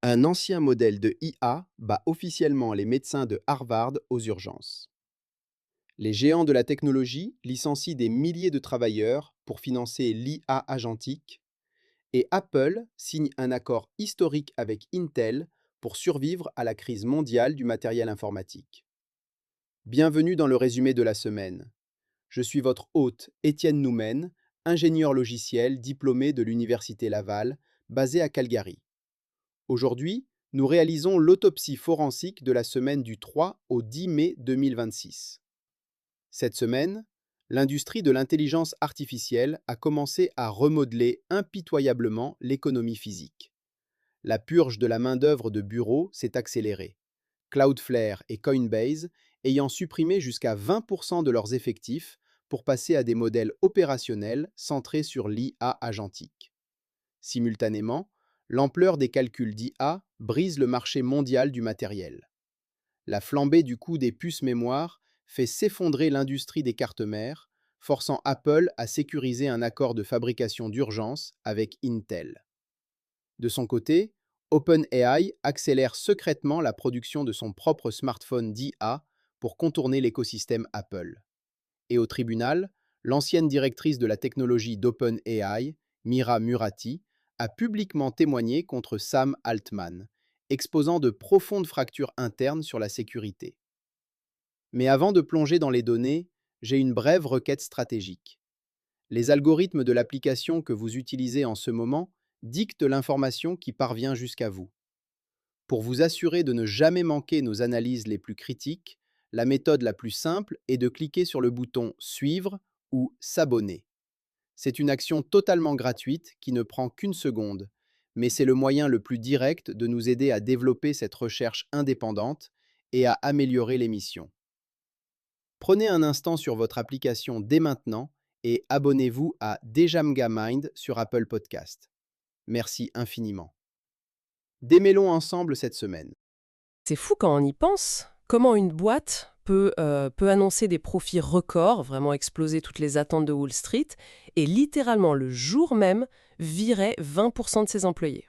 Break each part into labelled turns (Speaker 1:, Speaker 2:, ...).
Speaker 1: Un ancien modèle de IA bat officiellement les médecins de Harvard aux urgences. Les géants de la technologie licencient des milliers de travailleurs pour financer l'IA agentique et Apple signe un accord historique avec Intel pour survivre à la crise mondiale du matériel informatique. Bienvenue dans le résumé de la semaine. Je suis votre hôte Étienne Noumen, ingénieur logiciel diplômé de l'Université Laval, basé à Calgary. Aujourd'hui, nous réalisons l'autopsie forensique de la semaine du 3 au 10 mai 2026. Cette semaine, l'industrie de l'intelligence artificielle a commencé à remodeler impitoyablement l'économie physique. La purge de la main-d'œuvre de bureau s'est accélérée, Cloudflare et Coinbase ayant supprimé jusqu'à 20% de leurs effectifs pour passer à des modèles opérationnels centrés sur l'IA agentique. Simultanément, l'ampleur des calculs d'IA brise le marché mondial du matériel. La flambée du coût des puces mémoire fait s'effondrer l'industrie des cartes mères, forçant Apple à sécuriser un accord de fabrication d'urgence avec Intel. De son côté, OpenAI accélère secrètement la production de son propre smartphone d'IA pour contourner l'écosystème Apple. Et au tribunal, l'ancienne directrice de la technologie d'OpenAI, Mira Murati, a publiquement témoigné contre Sam Altman, exposant de profondes fractures internes sur la sécurité. Mais avant de plonger dans les données, j'ai une brève requête stratégique. Les algorithmes de l'application que vous utilisez en ce moment dictent l'information qui parvient jusqu'à vous. Pour vous assurer de ne jamais manquer nos analyses les plus critiques, la méthode la plus simple est de cliquer sur le bouton Suivre ou S'abonner. C'est une action totalement gratuite qui ne prend qu'une seconde, mais c'est le moyen le plus direct de nous aider à développer cette recherche indépendante et à améliorer l'émission. Prenez un instant sur votre application dès maintenant et abonnez-vous à Dejamga Mind sur Apple Podcast. Merci infiniment. Démêlons ensemble cette semaine.
Speaker 2: C'est fou quand on y pense, comment une boîte peut annoncer des profits records, vraiment exploser toutes les attentes de Wall Street, et littéralement le jour même virer 20% de ses employés.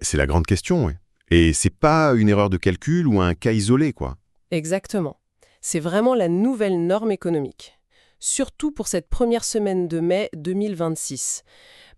Speaker 3: C'est la grande question, oui. Et c'est pas une erreur de calcul ou un cas isolé, quoi.
Speaker 2: Exactement. C'est vraiment la nouvelle norme économique. Surtout pour cette première semaine de mai 2026.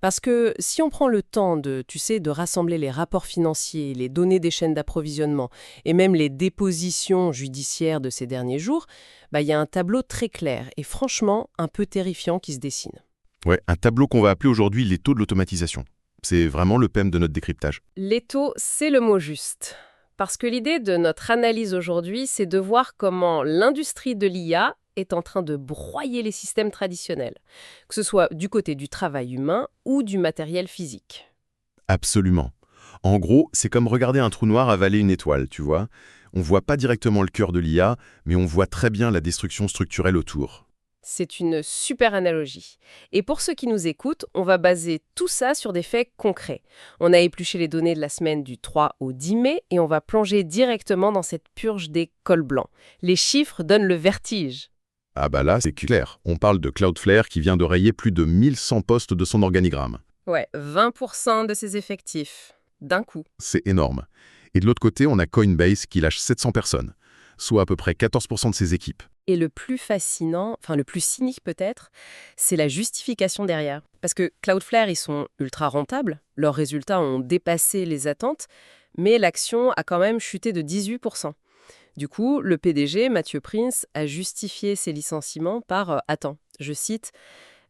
Speaker 2: Parce que si on prend le temps de rassembler les rapports financiers, les données des chaînes d'approvisionnement et même les dépositions judiciaires de ces derniers jours, il y a un tableau très clair et franchement un peu terrifiant qui se dessine.
Speaker 3: Ouais, un tableau qu'on va appeler aujourd'hui les taux de l'automatisation. C'est vraiment le thème de notre décryptage.
Speaker 2: Les taux, c'est le mot juste. Parce que l'idée de notre analyse aujourd'hui, c'est de voir comment l'industrie de l'IA est en train de broyer les systèmes traditionnels, que ce soit du côté du travail humain ou du matériel physique.
Speaker 3: Absolument. En gros, c'est comme regarder un trou noir avaler une étoile, tu vois. On voit pas directement le cœur de l'IA, mais on voit très bien la destruction structurelle autour.
Speaker 2: C'est une super analogie. Et pour ceux qui nous écoutent, on va baser tout ça sur des faits concrets. On a épluché les données de la semaine du 3 au 10 mai et on va plonger directement dans cette purge des cols blancs. Les chiffres donnent le vertige.
Speaker 3: Ah bah là, c'est clair. On parle de Cloudflare qui vient de rayer plus de 1100 postes de son organigramme.
Speaker 2: Ouais, 20% de ses effectifs, d'un coup.
Speaker 3: C'est énorme. Et de l'autre côté, on a Coinbase qui lâche 700 personnes, soit à peu près 14% de ses équipes.
Speaker 2: Et le plus fascinant, enfin le plus cynique peut-être, c'est la justification derrière. Parce que Cloudflare, ils sont ultra rentables, leurs résultats ont dépassé les attentes, mais l'action a quand même chuté de 18%. Du coup, le PDG, Mathieu Prince, a justifié ces licenciements par, attends, je cite,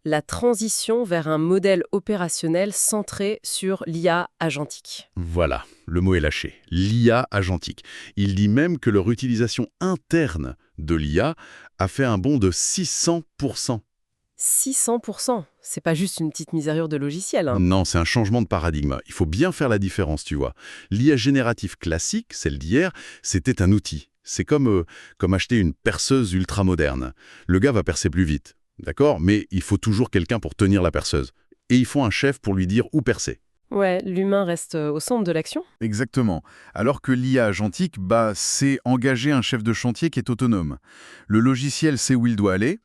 Speaker 2: la transition vers un modèle opérationnel centré sur l'IA agentique.
Speaker 3: Voilà, le mot est lâché. L'IA agentique. Il dit même que leur utilisation interne de l'IA a fait un bond de 600%.
Speaker 2: 600%, c'est pas juste une petite misérure de logiciel, hein.
Speaker 3: Non, c'est un changement de paradigme. Il faut bien faire la différence, tu vois. L'IA générative classique, celle d'hier, c'était un outil. C'est comme acheter une perceuse ultra moderne. Le gars va percer plus vite, d'accord? Mais il faut toujours quelqu'un pour tenir la perceuse. Et il faut un chef pour lui dire où percer.
Speaker 2: Ouais, l'humain reste au centre de l'action.
Speaker 4: Exactement. Alors que l'IA agentique, c'est engager un chef de chantier qui est autonome. Le logiciel sait où il doit aller,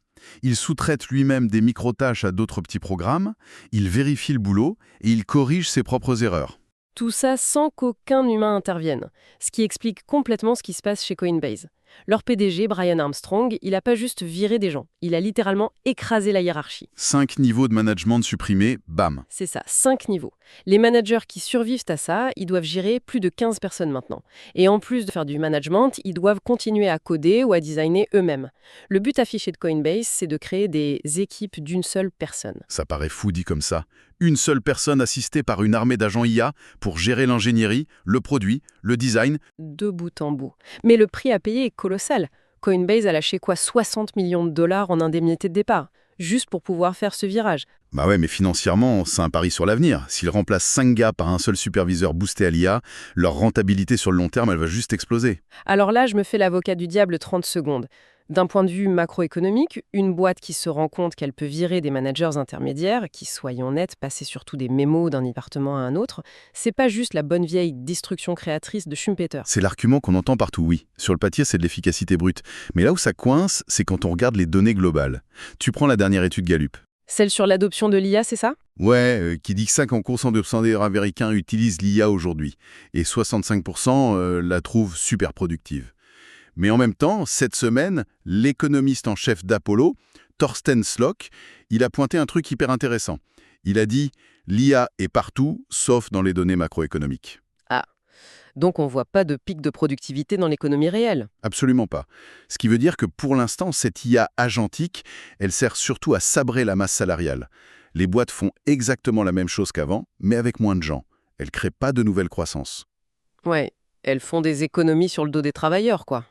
Speaker 4: il sous-traite lui-même des micro-tâches à d'autres petits programmes, il vérifie le boulot et il corrige ses propres erreurs.
Speaker 2: Tout ça sans qu'aucun humain intervienne, ce qui explique complètement ce qui se passe chez Coinbase. Leur PDG, Brian Armstrong, il n'a pas juste viré des gens, il a littéralement écrasé la hiérarchie.
Speaker 4: 5 niveaux de management supprimés, bam.
Speaker 2: C'est ça, 5 niveaux. Les managers qui survivent à ça, ils doivent gérer plus de 15 personnes maintenant. Et en plus de faire du management, ils doivent continuer à coder ou à designer eux-mêmes. Le but affiché de Coinbase, c'est de créer des équipes d'une seule personne.
Speaker 4: Ça paraît fou dit comme ça. Une seule personne assistée par une armée d'agents IA pour gérer l'ingénierie, le produit, le design.
Speaker 2: De bout en bout. Mais le prix à payer est colossal. Coinbase a lâché quoi, 60 millions de dollars en indemnité de départ, juste pour pouvoir faire ce virage.
Speaker 4: Bah ouais, mais financièrement, c'est un pari sur l'avenir. S'ils remplacent 5 gars par un seul superviseur boosté à l'IA, leur rentabilité sur le long terme, elle va juste exploser.
Speaker 2: Alors là, je me fais l'avocat du diable 30 secondes. D'un point de vue macroéconomique, une boîte qui se rend compte qu'elle peut virer des managers intermédiaires, qui, soyons nets, passaient surtout des mémos d'un département à un autre, c'est pas juste la bonne vieille destruction créatrice de Schumpeter.
Speaker 4: C'est l'argument qu'on entend partout, oui. Sur le papier, c'est de l'efficacité brute. Mais là où ça coince, c'est quand on regarde les données globales. Tu prends la dernière étude Gallup.
Speaker 2: Celle sur l'adoption de l'IA, c'est ça?
Speaker 4: Ouais, qui dit que 50% des Américains utilisent l'IA aujourd'hui. Et 65% la trouvent super productive. Mais en même temps, cette semaine, l'économiste en chef d'Apollo, Thorsten Slock, il a pointé un truc hyper intéressant. Il a dit « l'IA est partout, sauf dans les données macroéconomiques ».
Speaker 2: Donc on voit pas de pic de productivité dans l'économie réelle.
Speaker 4: Absolument pas. Ce qui veut dire que pour l'instant, cette IA agentique, elle sert surtout à sabrer la masse salariale. Les boîtes font exactement la même chose qu'avant, mais avec moins de gens. Elles créent pas de nouvelle croissance.
Speaker 2: Ouais, elles font des économies sur le dos des travailleurs, quoi.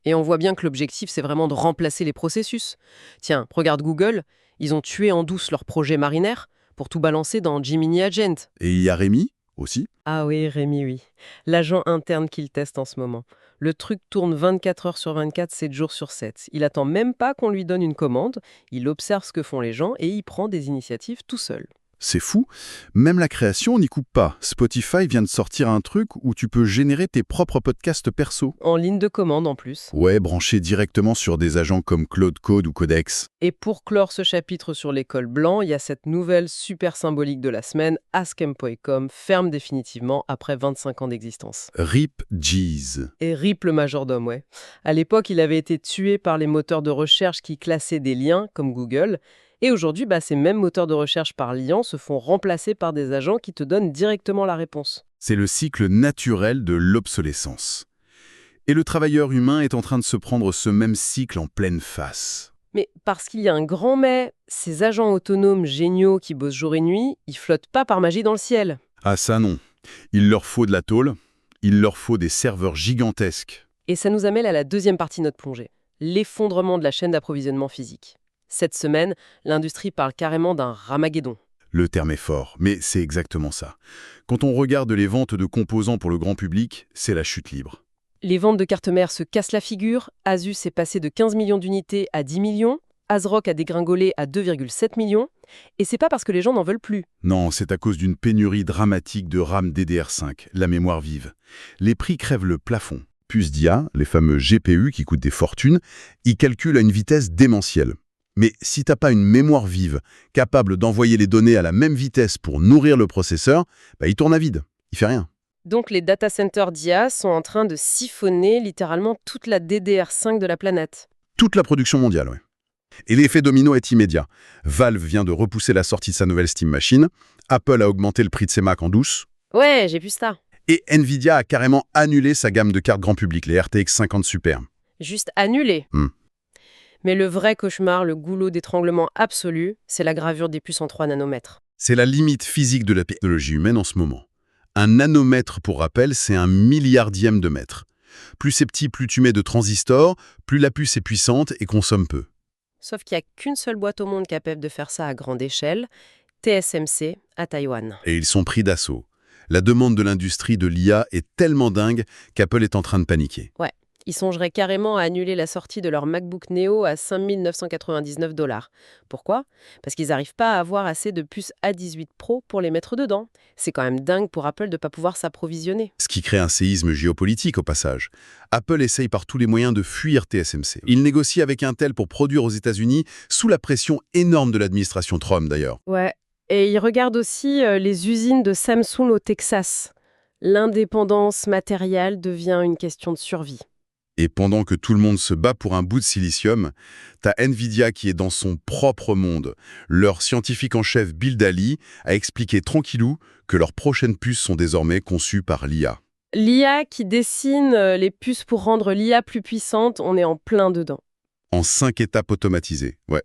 Speaker 2: Et on voit bien que l'objectif, c'est vraiment de remplacer les processus. Tiens, regarde Google, ils ont tué en douce leur projet Mariner pour tout balancer dans Gemini Agent.
Speaker 4: Et il y a Rémi aussi.
Speaker 2: Ah oui, Rémi, oui. L'agent interne qu'il teste en ce moment. Le truc tourne 24 heures sur 24, 7 jours sur 7. Il attend même pas qu'on lui donne une commande, il observe ce que font les gens et il prend des initiatives tout seul.
Speaker 4: C'est fou. Même la création n'y coupe pas. Spotify vient de sortir un truc où tu peux générer tes propres podcasts perso.
Speaker 2: En ligne de commande en plus.
Speaker 4: Ouais, branché directement sur des agents comme Claude Code ou Codex.
Speaker 2: Et pour clore ce chapitre sur l'école blanc, il y a cette nouvelle super symbolique de la semaine, Ask.com ferme définitivement après 25 ans d'existence.
Speaker 4: RIP Jeez.
Speaker 2: Et RIP le majordome, ouais. À l'époque, il avait été tué par les moteurs de recherche qui classaient des liens, comme Google. Et aujourd'hui, ces mêmes moteurs de recherche par liens se font remplacer par des agents qui te donnent directement la réponse.
Speaker 4: C'est le cycle naturel de l'obsolescence. Et le travailleur humain est en train de se prendre ce même cycle en pleine face.
Speaker 2: Mais parce qu'il y a un grand mais, ces agents autonomes géniaux qui bossent jour et nuit, ils flottent pas par magie dans le ciel.
Speaker 4: Ah ça non. Il leur faut de la tôle, il leur faut des serveurs gigantesques.
Speaker 2: Et ça nous amène à la deuxième partie de notre plongée, l'effondrement de la chaîne d'approvisionnement physique. Cette semaine, l'industrie parle carrément d'un ramageddon.
Speaker 4: Le terme est fort, mais c'est exactement ça. Quand on regarde les ventes de composants pour le grand public, c'est la chute libre.
Speaker 2: Les ventes de cartes mères se cassent la figure, Asus est passé de 15 millions d'unités à 10 millions, ASRock a dégringolé à 2,7 millions, et c'est pas parce que les gens n'en veulent plus.
Speaker 4: Non, c'est à cause d'une pénurie dramatique de RAM DDR5, la mémoire vive. Les prix crèvent le plafond. Puces d'IA, les fameux GPU qui coûtent des fortunes, ils calculent à une vitesse démentielle. Mais si t'as pas une mémoire vive, capable d'envoyer les données à la même vitesse pour nourrir le processeur, il tourne à vide, il fait rien.
Speaker 2: Donc les data centers d'IA sont en train de siphonner littéralement toute la DDR5 de la planète.
Speaker 4: Toute la production mondiale, oui. Et l'effet domino est immédiat. Valve vient de repousser la sortie de sa nouvelle Steam Machine, Apple a augmenté le prix de ses Mac en douce,
Speaker 2: Ouais, j'ai vu ça.
Speaker 4: et Nvidia a carrément annulé sa gamme de cartes grand public, les RTX 50 Super.
Speaker 2: Juste annulé.
Speaker 4: Hmm.
Speaker 2: Mais le vrai cauchemar, le goulot d'étranglement absolu, c'est la gravure des puces en 3 nanomètres.
Speaker 4: C'est la limite physique de la technologie humaine en ce moment. Un nanomètre, pour rappel, c'est un milliardième de mètre. Plus c'est petit, plus tu mets de transistors, plus la puce est puissante et consomme peu.
Speaker 2: Sauf qu'il n'y a qu'une seule boîte au monde capable de faire ça à grande échelle, TSMC, à Taïwan.
Speaker 4: Et ils sont pris d'assaut. La demande de l'industrie de l'IA est tellement dingue qu'Apple est en train de paniquer.
Speaker 2: Ouais, ils songeraient carrément à annuler la sortie de leur MacBook Neo à 5 999 $. Pourquoi? Parce qu'ils n'arrivent pas à avoir assez de puces A18 Pro pour les mettre dedans. C'est quand même dingue pour Apple de ne pas pouvoir s'approvisionner.
Speaker 4: Ce qui crée un séisme géopolitique au passage. Apple essaye par tous les moyens de fuir TSMC. Il négocie avec Intel pour produire aux États-Unis sous la pression énorme de l'administration Trump d'ailleurs.
Speaker 2: Ouais, et il regarde aussi les usines de Samsung au Texas. L'indépendance matérielle devient une question de survie.
Speaker 3: Et pendant que tout le monde se bat pour un bout de silicium, t'as Nvidia qui est dans son propre monde. Leur scientifique en chef Bill Daly a expliqué tranquillou que leurs prochaines puces sont désormais conçues par l'IA.
Speaker 2: L'IA qui dessine les puces pour rendre l'IA plus puissante, on est en plein dedans.
Speaker 3: En 5 étapes automatisées. Ouais,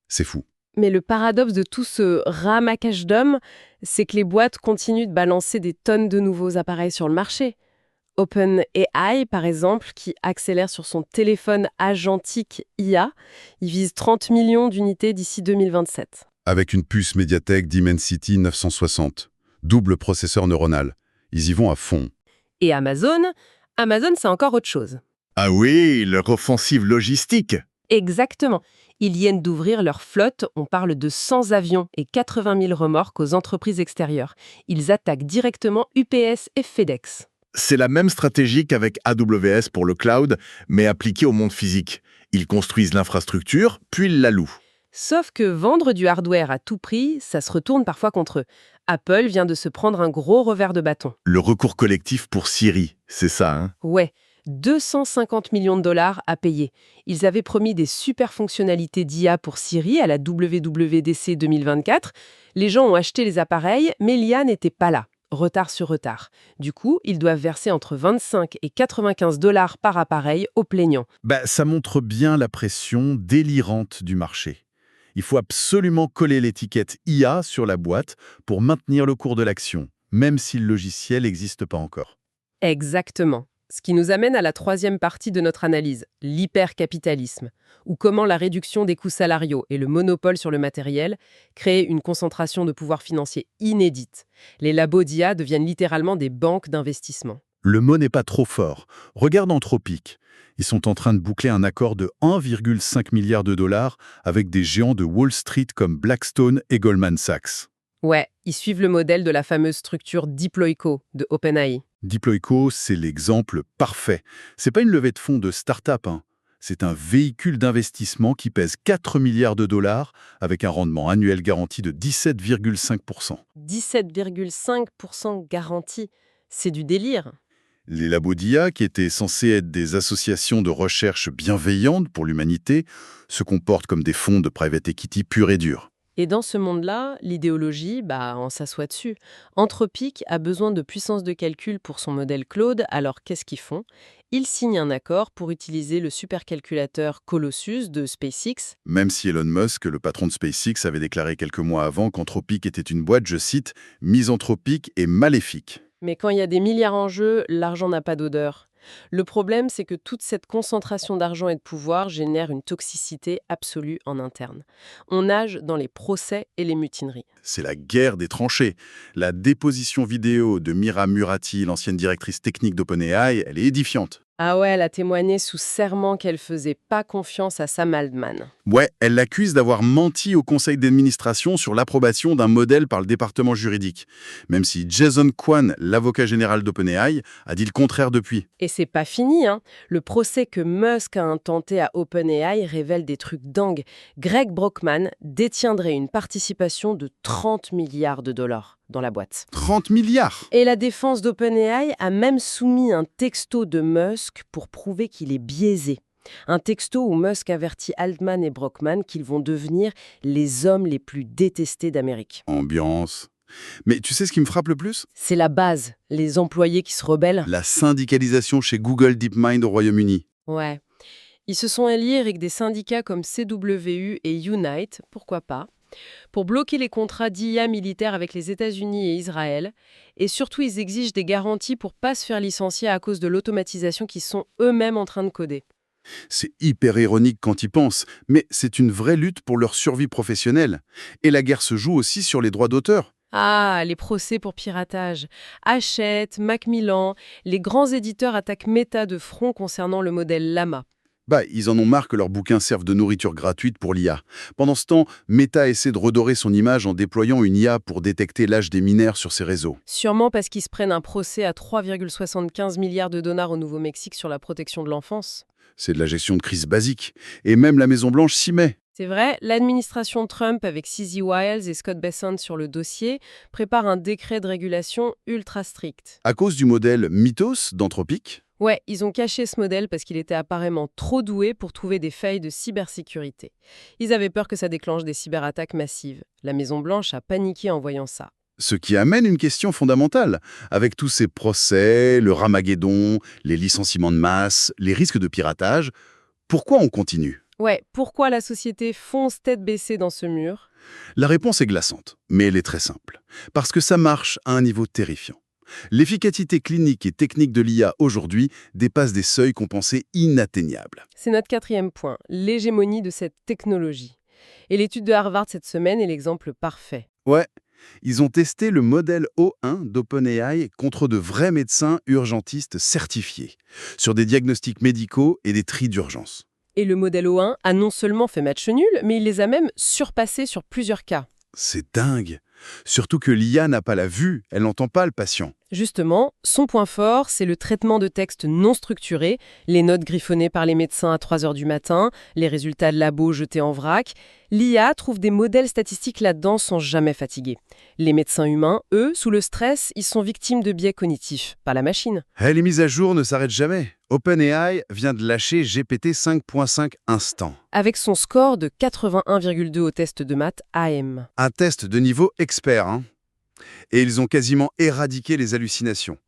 Speaker 3: c'est fou.
Speaker 2: Mais le paradoxe de tout ce ramaquage d'hommes, c'est que les boîtes continuent de balancer des tonnes de nouveaux appareils sur le marché. OpenAI, par exemple, qui accélère sur son téléphone agentique IA, il vise 30 millions d'unités d'ici 2027.
Speaker 3: Avec une puce Mediatek Dimensity 960, double processeur neuronal. Ils y vont à fond.
Speaker 2: Et Amazon, c'est encore autre chose.
Speaker 4: Ah oui, leur offensive logistique.
Speaker 2: Exactement. Ils viennent d'ouvrir leur flotte, on parle de 100 avions et 80 000 remorques aux entreprises extérieures. Ils attaquent directement UPS et FedEx.
Speaker 4: C'est la même stratégie qu'avec AWS pour le cloud, mais appliquée au monde physique. Ils construisent l'infrastructure, puis ils la louent.
Speaker 2: Sauf que vendre du hardware à tout prix, ça se retourne parfois contre eux. Apple vient de se prendre un gros revers de bâton.
Speaker 4: Le recours collectif pour Siri, c'est ça, hein?
Speaker 2: Ouais, 250 millions de dollars à payer. Ils avaient promis des super fonctionnalités d'IA pour Siri à la WWDC 2024. Les gens ont acheté les appareils, mais l'IA n'était pas là. Retard sur retard. Du coup, ils doivent verser entre 25 et 95 dollars par appareil aux plaignants.
Speaker 4: Ça montre bien la pression délirante du marché. Il faut absolument coller l'étiquette IA sur la boîte pour maintenir le cours de l'action, même si le logiciel n'existe pas encore.
Speaker 2: Exactement. Ce qui nous amène à la troisième partie de notre analyse, l'hypercapitalisme, ou comment la réduction des coûts salariaux et le monopole sur le matériel créent une concentration de pouvoir financier inédite. Les labos d'IA deviennent littéralement des banques d'investissement.
Speaker 4: Le mot n'est pas trop fort. Regarde Anthropic. Ils sont en train de boucler un accord de 1,5 milliard de dollars avec des géants de Wall Street comme Blackstone et Goldman Sachs.
Speaker 2: Ouais, ils suivent le modèle de la fameuse structure Diploico de OpenAI.
Speaker 4: Diploico, c'est l'exemple parfait. C'est pas une levée de fonds de start-up, hein. C'est un véhicule d'investissement qui pèse 4 milliards de dollars avec un rendement annuel garanti de 17,5%.
Speaker 2: 17,5% garanti, c'est du délire.
Speaker 4: Les labos d'IA, qui étaient censés être des associations de recherche bienveillantes pour l'humanité, se comportent comme des fonds de private equity purs et durs.
Speaker 2: Et dans ce monde-là, l'idéologie, on s'assoit dessus. Anthropic a besoin de puissance de calcul pour son modèle Claude, alors qu'est-ce qu'ils font? Ils signent un accord pour utiliser le supercalculateur Colossus de SpaceX.
Speaker 4: Même si Elon Musk, le patron de SpaceX, avait déclaré quelques mois avant qu'Anthropic était une boîte, je cite, « misanthropique et maléfique ».
Speaker 2: Mais quand il y a des milliards en jeu, l'argent n'a pas d'odeur. Le problème, c'est que toute cette concentration d'argent et de pouvoir génère une toxicité absolue en interne. On nage dans les procès et les mutineries.
Speaker 4: C'est la guerre des tranchées. La déposition vidéo de Mira Murati, l'ancienne directrice technique d'OpenAI, elle est édifiante.
Speaker 2: Ah ouais, elle a témoigné sous serment qu'elle faisait pas confiance à Sam Altman.
Speaker 4: Ouais, elle l'accuse d'avoir menti au conseil d'administration sur l'approbation d'un modèle par le département juridique. Même si Jason Kwan, l'avocat général d'OpenAI, a dit le contraire depuis.
Speaker 2: Et c'est pas fini, hein. Le procès que Musk a intenté à OpenAI révèle des trucs dingues. Greg Brockman détiendrait une participation de 30 milliards de dollars dans la boîte.
Speaker 4: 30 milliards!
Speaker 2: Et la défense d'OpenAI a même soumis un texto de Musk pour prouver qu'il est biaisé. Un texto où Musk avertit Altman et Brockman qu'ils vont devenir les hommes les plus détestés d'Amérique.
Speaker 4: Ambiance. Mais tu sais ce qui me frappe le plus?
Speaker 2: C'est la base, les employés qui se rebellent.
Speaker 4: La syndicalisation chez Google DeepMind au Royaume-Uni.
Speaker 2: Ouais. Ils se sont alliés avec des syndicats comme CWU et Unite, pourquoi pas, pour bloquer les contrats d'IA militaires avec les États-Unis et Israël. Et surtout, ils exigent des garanties pour ne pas se faire licencier à cause de l'automatisation qu'ils sont eux-mêmes en train de coder.
Speaker 4: C'est hyper ironique quand ils pensent, mais c'est une vraie lutte pour leur survie professionnelle. Et la guerre se joue aussi sur les droits d'auteur.
Speaker 2: Ah, les procès pour piratage. Hachette, Macmillan, les grands éditeurs attaquent Meta de front concernant le modèle Llama.
Speaker 4: Ils en ont marre que leurs bouquins servent de nourriture gratuite pour l'IA. Pendant ce temps, Meta essaie de redorer son image en déployant une IA pour détecter l'âge des mineurs sur ses réseaux.
Speaker 2: Sûrement parce qu'ils se prennent un procès à 3,75 milliards de dollars au Nouveau-Mexique sur la protection de l'enfance.
Speaker 4: C'est de la gestion de crise basique. Et même la Maison-Blanche s'y met.
Speaker 2: C'est vrai, l'administration Trump, avec CZ Wiles et Scott Bessent sur le dossier, prépare un décret de régulation ultra strict.
Speaker 4: À cause du modèle Mythos d'Anthropic.
Speaker 2: Ouais, ils ont caché ce modèle parce qu'il était apparemment trop doué pour trouver des failles de cybersécurité. Ils avaient peur que ça déclenche des cyberattaques massives. La Maison-Blanche a paniqué en voyant ça.
Speaker 4: Ce qui amène une question fondamentale. Avec tous ces procès, le ramageddon, les licenciements de masse, les risques de piratage, pourquoi on continue?
Speaker 2: Ouais, pourquoi la société fonce tête baissée dans ce mur?
Speaker 4: La réponse est glaçante, mais elle est très simple. Parce que ça marche à un niveau terrifiant. L'efficacité clinique et technique de l'IA aujourd'hui dépasse des seuils qu'on pensait inatteignables.
Speaker 2: C'est notre quatrième point, l'hégémonie de cette technologie. Et l'étude de Harvard cette semaine est l'exemple parfait.
Speaker 4: Ouais, ils ont testé le modèle O1 d'OpenAI contre de vrais médecins urgentistes certifiés, sur des diagnostics médicaux et des tris d'urgence.
Speaker 2: Et le modèle O1 a non seulement fait match nul, mais il les a même surpassés sur plusieurs cas.
Speaker 4: C'est dingue. Surtout que l'IA n'a pas la vue, elle n'entend pas le patient.
Speaker 2: Justement, son point fort, c'est le traitement de textes non structurés, les notes griffonnées par les médecins à 3 heures du matin, les résultats de labo jetés en vrac. L'IA trouve des modèles statistiques là-dedans sans jamais fatiguer. Les médecins humains, eux, sous le stress, ils sont victimes de biais cognitifs, pas la machine.
Speaker 4: Les mises à jour ne s'arrêtent jamais. OpenAI vient de lâcher GPT 5.5 Instant.
Speaker 2: Avec son score de 81,2 au test de maths AM.
Speaker 4: Un test de niveau expert, hein. Et ils ont quasiment éradiqué les hallucinations.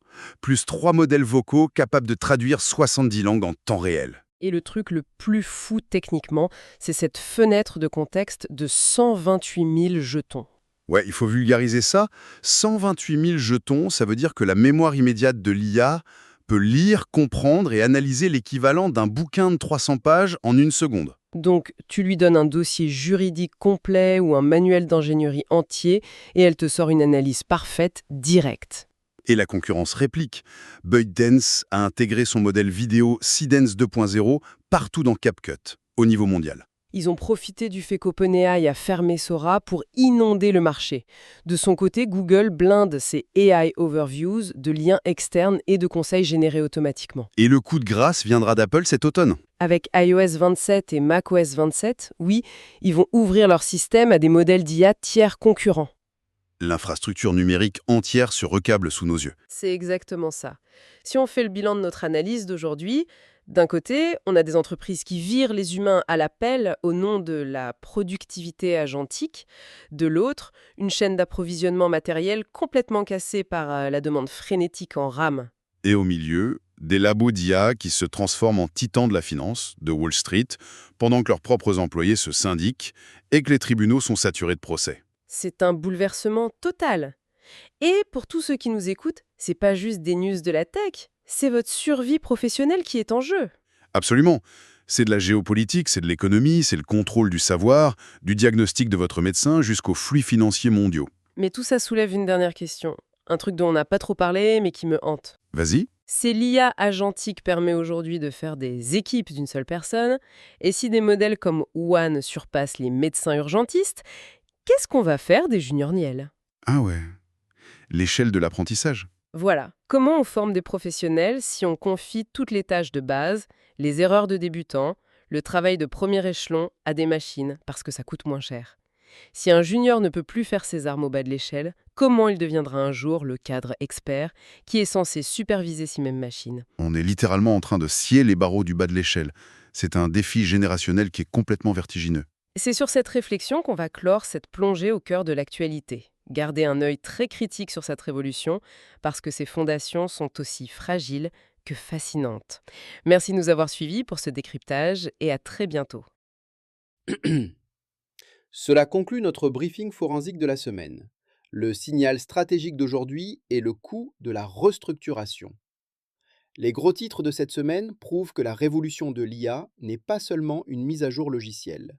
Speaker 4: Plus 3 modèles vocaux capables de traduire 70 langues en temps réel.
Speaker 2: Et le truc le plus fou techniquement, c'est cette fenêtre de contexte de 128 000 jetons.
Speaker 4: Ouais, il faut vulgariser ça. 128 000 jetons, ça veut dire que la mémoire immédiate de l'IA peut lire, comprendre et analyser l'équivalent d'un bouquin de 300 pages en une seconde.
Speaker 2: Donc, tu lui donnes un dossier juridique complet ou un manuel d'ingénierie entier et elle te sort une analyse parfaite, directe.
Speaker 4: Et la concurrence réplique. ByteDance a intégré son modèle vidéo Seedance 2.0 partout dans CapCut, au niveau mondial.
Speaker 2: Ils ont profité du fait qu'OpenAI a fermé Sora pour inonder le marché. De son côté, Google blinde ses AI Overviews de liens externes et de conseils générés automatiquement.
Speaker 4: Et le coup de grâce viendra d'Apple cet automne.
Speaker 2: Avec iOS 27 et macOS 27, oui, ils vont ouvrir leur système à des modèles d'IA tiers concurrents.
Speaker 4: L'infrastructure numérique entière se recable sous nos yeux.
Speaker 2: C'est exactement ça. Si on fait le bilan de notre analyse d'aujourd'hui, d'un côté, on a des entreprises qui virent les humains à l'appel au nom de la productivité agentique. De l'autre, une chaîne d'approvisionnement matériel complètement cassée par la demande frénétique en RAM.
Speaker 4: Et au milieu, des labos d'IA qui se transforment en titans de la finance, de Wall Street, pendant que leurs propres employés se syndiquent et que les tribunaux sont saturés de procès.
Speaker 2: C'est un bouleversement total. Et pour tous ceux qui nous écoutent, c'est pas juste des news de la tech, c'est votre survie professionnelle qui est en jeu.
Speaker 4: Absolument. C'est de la géopolitique, c'est de l'économie, c'est le contrôle du savoir, du diagnostic de votre médecin jusqu'aux flux financiers mondiaux.
Speaker 2: Mais tout ça soulève une dernière question. Un truc dont on n'a pas trop parlé, mais qui me hante.
Speaker 4: Vas-y.
Speaker 2: Si l'IA agentique permet aujourd'hui de faire des équipes d'une seule personne, et si des modèles comme One surpassent les médecins urgentistes, qu'est-ce qu'on va faire des juniors niels?
Speaker 4: Ah ouais. L'échelle de l'apprentissage.
Speaker 2: Voilà, comment on forme des professionnels si on confie toutes les tâches de base, les erreurs de débutants, le travail de premier échelon à des machines, parce que ça coûte moins cher. Si un junior ne peut plus faire ses armes au bas de l'échelle, comment il deviendra un jour le cadre expert qui est censé superviser ces mêmes machines?
Speaker 4: On est littéralement en train de scier les barreaux du bas de l'échelle. C'est un défi générationnel qui est complètement vertigineux.
Speaker 2: C'est sur cette réflexion qu'on va clore cette plongée au cœur de l'actualité. Garder un œil très critique sur cette révolution, parce que ses fondations sont aussi fragiles que fascinantes. Merci de nous avoir suivis pour ce décryptage et à très bientôt.
Speaker 1: Cela conclut notre briefing forensique de la semaine. Le signal stratégique d'aujourd'hui est le coût de la restructuration. Les gros titres de cette semaine prouvent que la révolution de l'IA n'est pas seulement une mise à jour logicielle.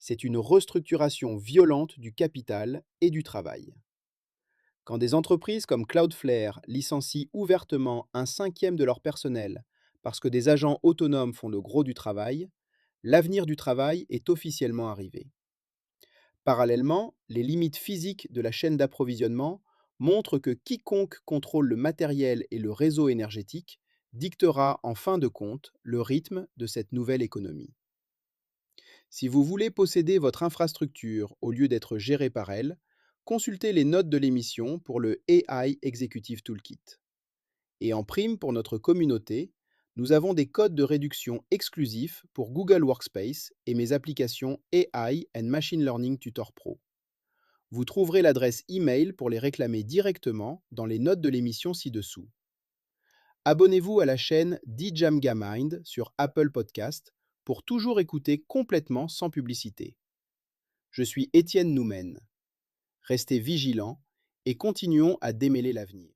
Speaker 1: C'est une restructuration violente du capital et du travail. Quand des entreprises comme Cloudflare licencient ouvertement un cinquième de leur personnel parce que des agents autonomes font le gros du travail, l'avenir du travail est officiellement arrivé. Parallèlement, les limites physiques de la chaîne d'approvisionnement montrent que quiconque contrôle le matériel et le réseau énergétique dictera en fin de compte le rythme de cette nouvelle économie. Si vous voulez posséder votre infrastructure au lieu d'être géré par elle, consultez les notes de l'émission pour le AI Executive Toolkit. Et en prime pour notre communauté, nous avons des codes de réduction exclusifs pour Google Workspace et mes applications AI and Machine Learning Tutor Pro. Vous trouverez l'adresse email pour les réclamer directement dans les notes de l'émission ci-dessous. Abonnez-vous à la chaîne DJamga Mind sur Apple Podcast pour toujours écouter complètement sans publicité. Je suis Étienne Noumen. Restez vigilants et continuons à démêler l'avenir.